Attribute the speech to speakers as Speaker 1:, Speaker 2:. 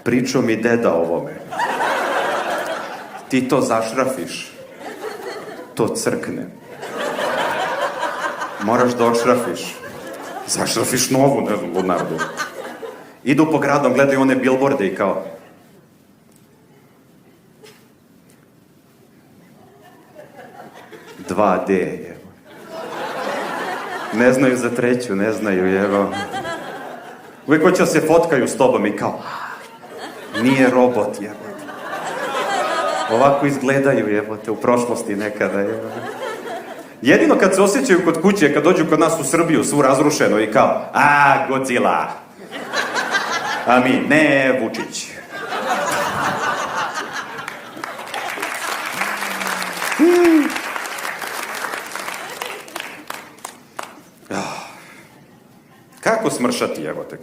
Speaker 1: Pričao mi deda ovome. Ti to zašrafiš. To crkne. Moraš da odšrafiš. Zašrafiš novu, ne znam, Leonardo. Idu po gradom, gledaju one bilborde i kao... 2D, jevo. Ne znaju za treću, ne znaju, jevo. Uvijek hoće se fotkaju s tobom i kao... Nije robot, jevo. Ovako izgledaju, jebote, u prošlosti nekada, jevo. Jedino kad se osjećaju kod kuće, kad dođu kod nas u Srbiju, svu razrušeno i kao... Godzilla. A mi, ne, Vučić. Kako smršati, jebote?